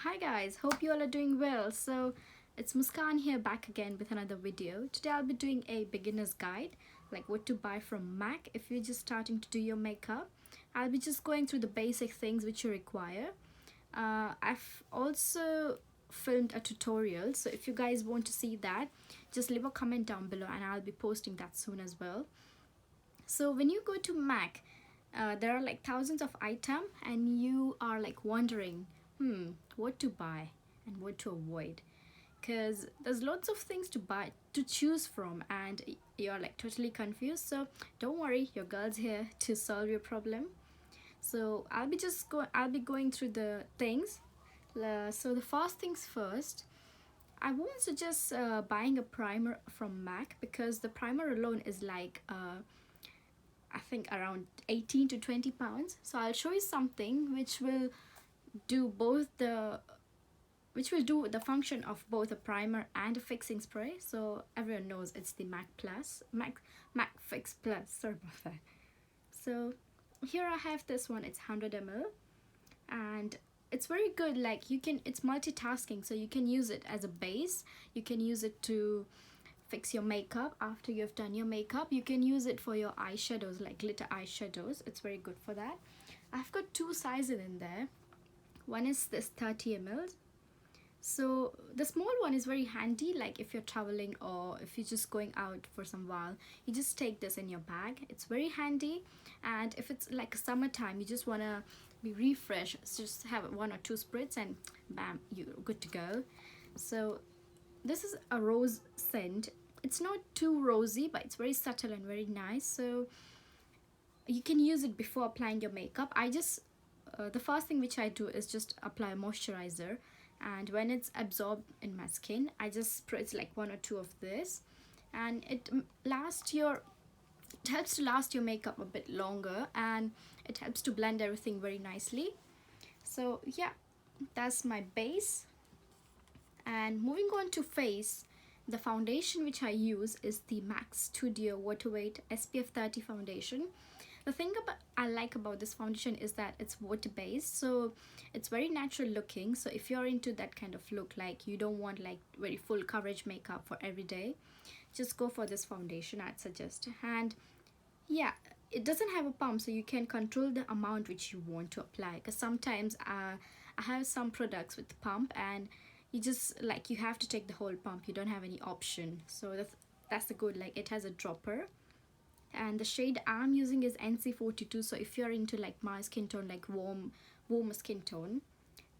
Hi guys, hope you all are doing well. So it's Muskaan here, back again with another video. Today I'll be doing a beginner's guide, like what to buy from MAC if you're just starting to do your makeup. I'll be just going through the basic things which you require. I've also filmed a tutorial, so if you guys want to see that, just leave a comment down below and I'll be posting that soon as well. So when you go to MAC, there are like thousands of items and you are like wondering what to buy and what to avoid, because there's lots of things to buy to choose from and you're like totally confused. So don't worry, your girl's here to solve your problem. So I'll be going through the things. So the first things first, I won't suggest buying a primer from MAC, because the primer alone is like I think around 18 to 20 pounds. So I'll show you something which will do the function of both a primer and a fixing spray. So everyone knows it's the MAC Fix Plus. Sorry about that. So here I have this one. It's 100 ml and it's very good. Like it's multitasking, so you can use it as a base, you can use it to fix your makeup after you've done your makeup, you can use it for your eyeshadows, like glitter eyeshadows. It's very good for that. I've got two sizes in there. One is this 30 ml. So the small one is very handy, like if you're traveling or if you're just going out for some while, you just take this in your bag. It's very handy. And if it's like summertime, you just want to be refreshed, so just have one or two spritz and bam, you're good to go. So this is a rose scent. It's not too rosy, but it's very subtle and very nice. So you can use it before applying your makeup. The first thing which I do is just apply a moisturizer, and when it's absorbed in my skin, I just spritz like one or two of this, and it helps to last your makeup a bit longer, and it helps to blend everything very nicely. So yeah, that's my base. And moving on to face, the foundation which I use is the MAC Studio Waterweight SPF 30 foundation. The thing I like about this foundation is that it's water based, so it's very natural looking. So if you're into that kind of look, like you don't want like very full coverage makeup for every day, just go for this foundation, I'd suggest. And yeah, it doesn't have a pump, so you can control the amount which you want to apply, because sometimes I have some products with pump and you have to take the whole pump, you don't have any option. So that's the good, like it has a dropper. And the shade I'm using is NC42. So if you're into like my skin tone, like warm skin tone,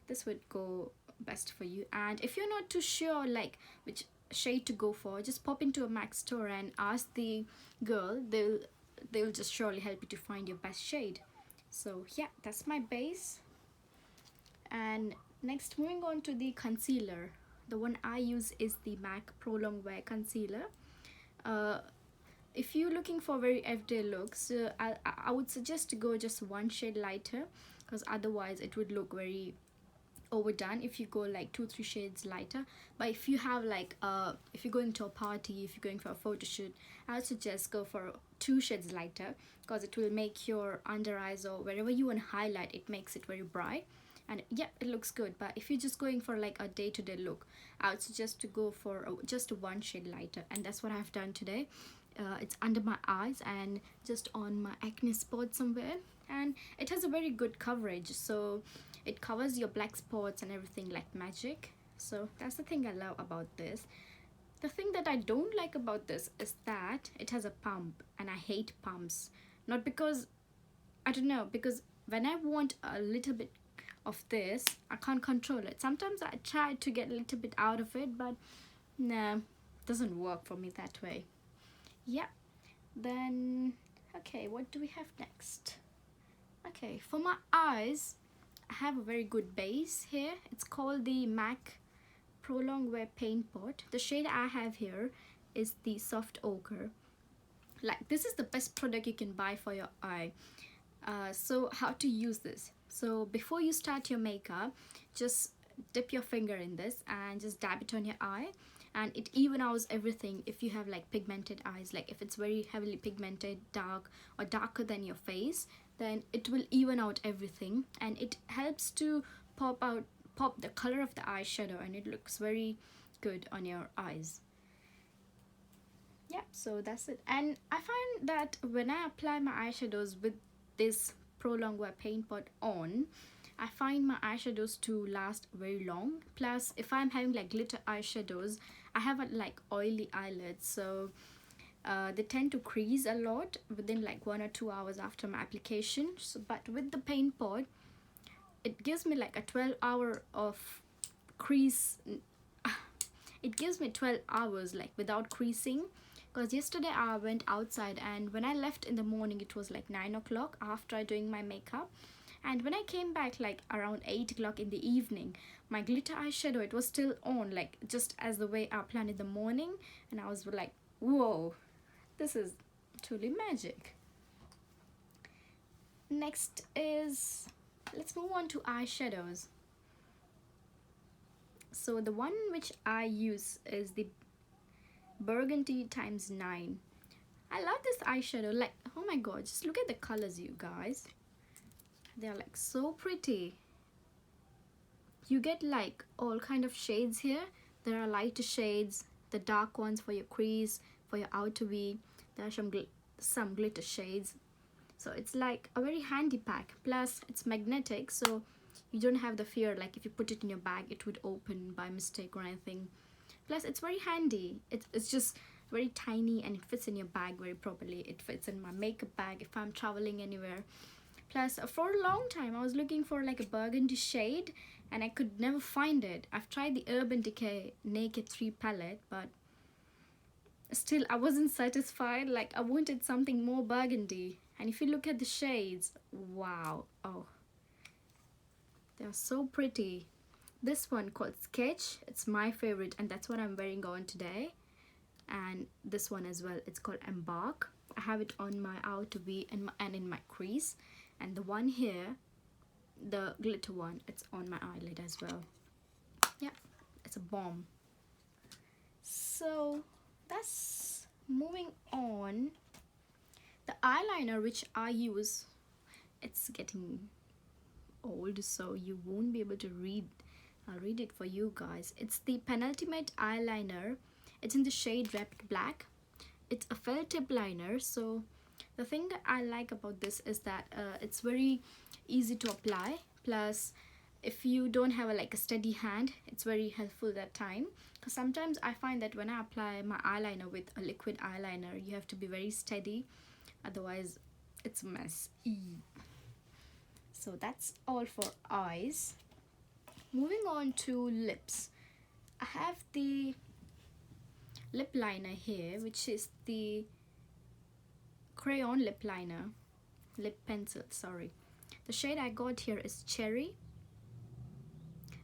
this would go best for you. And if you're not too sure like which shade to go for, just pop into a MAC store and ask the girl. They'll just surely help you to find your best shade. So yeah, that's my base. And next, moving on to the concealer, the one I use is the MAC Prolongwear concealer. If you're looking for very everyday looks, I would suggest to go just one shade lighter, because otherwise it would look very overdone if you go like 2-3 shades lighter. But if you have like if you're going to a party, if you're going for a photo shoot, I would suggest go for 2 shades lighter, because it will make your under eyes or wherever you want to highlight, it makes it very bright. And yeah, it looks good. But if you're just going for like a day-to-day look, I would suggest to go for just one shade lighter, and that's what I've done today. It's under my eyes and just on my acne spot somewhere, and it has a very good coverage, so it covers your black spots and everything like magic. So that's the thing I love about this. The thing that I don't like about this is that it has a pump, and I hate pumps. Not because, I don't know, because when I want a little bit of this, I can't control it. Sometimes I try to get a little bit out of it, but nah, doesn't work for me that way. Yeah, then okay, what do we have next? Okay, for my eyes, I have a very good base here. It's called the MAC Prolongwear Paint Pot. The shade I have here is the soft ochre. Like, this is the best product you can buy for your eye. So how to use this? So before you start your makeup, just dip your finger in this and just dab it on your eye, and it even out everything. If you have like pigmented eyes, like if it's very heavily pigmented, dark or darker than your face, then it will even out everything, and it helps to pop pop the color of the eyeshadow, and it looks very good on your eyes. Yeah, so that's it. And I find that when I apply my eyeshadows with this Prolongwear paint pot on, I find my eyeshadows to last very long. Plus, if I'm having like glitter eyeshadows, I have like oily eyelids, so they tend to crease a lot within like 1 or 2 hours after my application. So, but with the paint pot, it gives me like a 12-hour of crease. It gives me 12 hours like without creasing. Because yesterday I went outside, and when I left in the morning it was like 9 o'clock after doing my makeup, and when I came back like around 8 o'clock in the evening, my glitter eyeshadow, it was still on, like just as the way I planned in the morning, and I was like, whoa, this is truly magic. Next is, let's move on to eyeshadows. So the one which I use is the Burgundy times 9. I love this eyeshadow. Like, oh my god, just look at the colors, you guys. They're like so pretty. You get like all kind of shades here. There are lighter shades, the dark ones for your crease, for your outer V. There are some glitter shades. So it's like a very handy pack. Plus it's magnetic, so you don't have the fear like if you put it in your bag it would open by mistake or anything. Plus it's very handy. It's just very tiny, and it fits in your bag very properly. It fits in my makeup bag if I'm traveling anywhere. Plus for a long time I was looking for like a burgundy shade, and I could never find it. I've tried the Urban Decay Naked 3 palette, but still I wasn't satisfied. Like I wanted something more burgundy. And if you look at the shades, wow, oh, they're so pretty. This one called Sketch, it's my favorite, and that's what I'm wearing on today. And this one as well, it's called Embark. I have it on my outer V and in my crease. And the one here, the glitter one, it's on my eyelid as well. Yeah, it's a bomb. So that's moving on. The eyeliner which I use, it's getting old, so you won't be able to read. I'll read it for you guys. It's the Penultimate eyeliner. It's in the shade Rapid Black. It's a felt tip liner. So the thing that I like about this is that it's very easy to apply. Plus, if you don't have like a steady hand, it's very helpful that time. Because sometimes I find that when I apply my eyeliner with a liquid eyeliner, you have to be very steady. Otherwise, it's a mess. So that's all for eyes. Moving on to lips. I have the lip liner here, which is the crayon lip liner, lip pencil, sorry. The shade I got here is Cherry.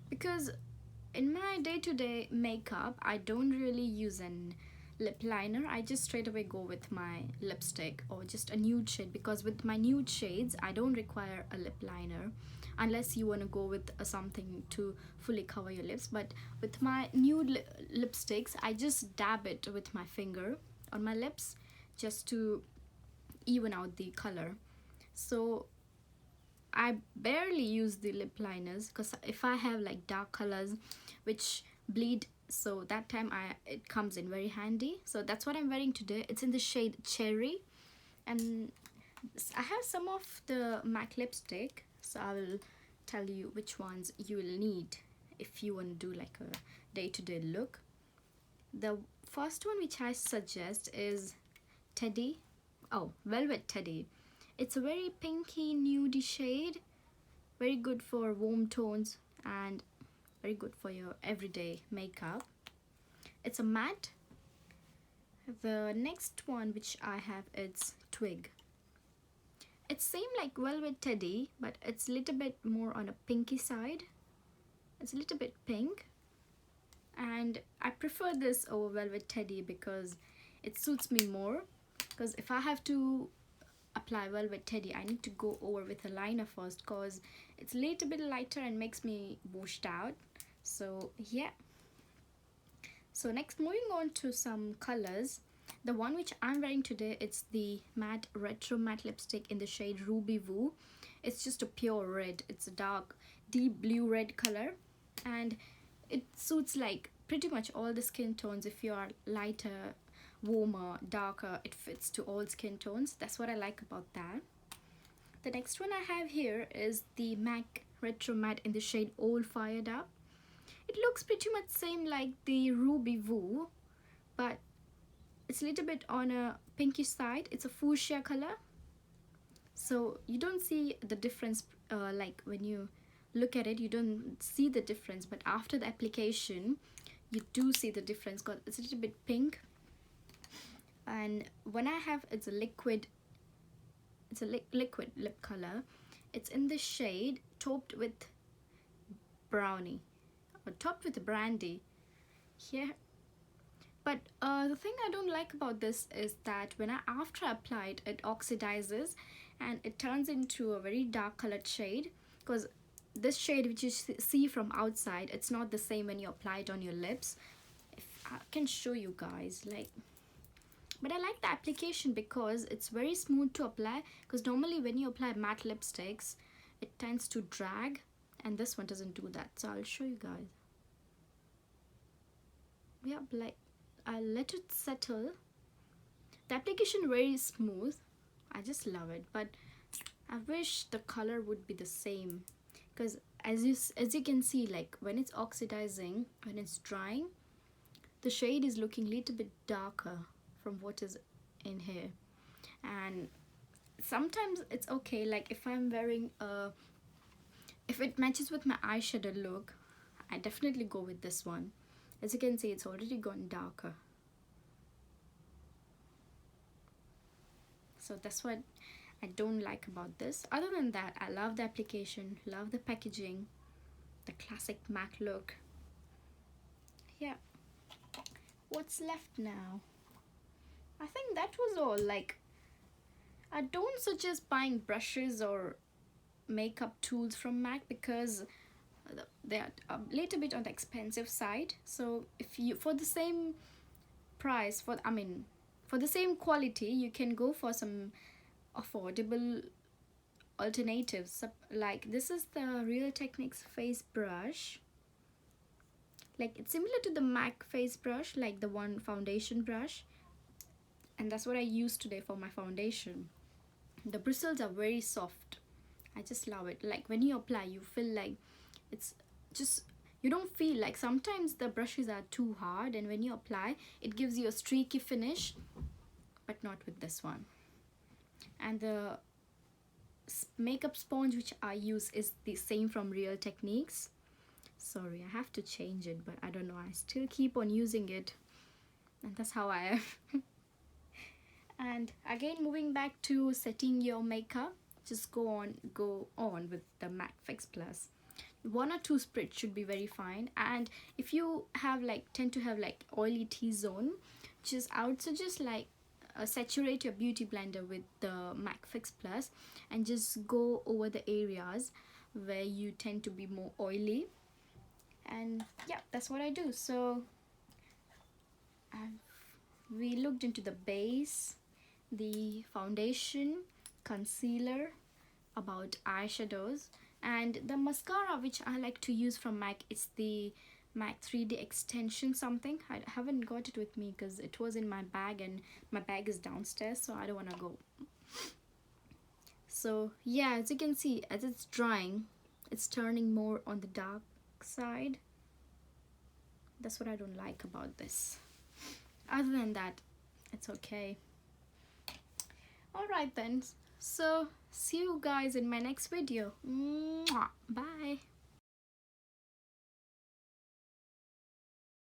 Because in my day-to-day makeup, I don't really use an lip liner. I just straight away go with my lipstick or just a nude shade, because with my nude shades I don't require a lip liner unless you want to go with something to fully cover your lips. But with my nude lipsticks, I just dab it with my finger on my lips just to even out the color. So I barely use the lip liners, because if I have like dark colors which bleed, so that time it comes in very handy. So that's what I'm wearing today. It's in the shade Cherry, and I have some of the MAC lipstick, so I will tell you which ones you will need if you want to do like a day-to-day look. The first one which I suggest is Velvet Teddy. It's a very pinky nudie shade, very good for warm tones and very good for your everyday makeup. It's a matte. The next one which I have is Twig. It's same like Velvet Teddy, but it's a little bit more on a pinky side. It's a little bit pink, and I prefer this over Velvet Teddy because it suits me more. Because if I have to apply Velvet Teddy, I need to go over with a liner first, because it's a little bit lighter and makes me washed out. So yeah. So next, moving on to some colors. The one which I'm wearing today, it's the matte retro matte lipstick in the shade Ruby Woo. It's just a pure red. It's a dark deep blue red color. and it suits like pretty much all the skin tones. If you are lighter, warmer, darker, it fits to all skin tones. That's what I like about that. The next one I have here is the MAC Retro Matte in the shade All Fired Up. It looks pretty much same like the Ruby Woo, but it's a little bit on a pinkish side. It's a fuchsia color, so you don't see the difference, like when you look at it you don't see the difference, but after the application you do see the difference because it's a little bit pink. And when I have, it's a liquid lip color. It's in the shade topped with brownie, or topped with brandy here. But the thing I don't like about this is that when after I apply it, it oxidizes and it turns into a very dark colored shade, because this shade which you see from outside, it's not the same when you apply it on your lips. If I can show you guys, like, but I like the application because it's very smooth to apply, because normally when you apply matte lipsticks it tends to drag, and this one doesn't do that. So I'll show you guys. Yeah, like I'll let it settle. The application very smooth. I just love it, but I wish the color would be the same, because as you can see, like when it's oxidizing, when it's drying, the shade is looking a little bit darker from what is in here. And sometimes it's okay, like if I'm wearing if it matches with my eyeshadow look, I definitely go with this one. As you can see, it's already gone darker. So that's what I don't like about this. Other than that, I love the application, love the packaging, the classic MAC look. Yeah. What's left now? I think that was all. Like, I don't suggest buying brushes or makeup tools from MAC because they are a little bit on the expensive side. So if you, for the same price, for the same quality, you can go for some affordable alternatives. Like this is the Real Techniques face brush. Like it's similar to the MAC face brush, like the one foundation brush, and that's what I use today for my foundation. The bristles are very soft. I just love it. Like when you apply, you feel like it's just, you don't feel like, sometimes the brushes are too hard and when you apply it gives you a streaky finish, but not with this one. And the makeup sponge which I use is the same from Real Techniques. Sorry, I have to change it, but I don't know, I still keep on using it, and that's how I am. And again, moving back to setting your makeup, just go on with the MAC Fix Plus. 1 or 2 spritzes should be very fine. And if you have tend to have oily T-zone, I would suggest saturate your beauty blender with the MAC Fix Plus and just go over the areas where you tend to be more oily. And yeah, that's what I do. So we looked into the base, the foundation, concealer, about eyeshadows, and the mascara which I like to use from MAC is the MAC 3D extension something. I haven't got it with me because it was in my bag and my bag is downstairs, so I don't want to go. So yeah, as you can see, as it's drying, it's turning more on the dark side. That's what I don't like about this. Other than that, it's okay. Alright then, so see you guys in my next video. Mwah. Bye.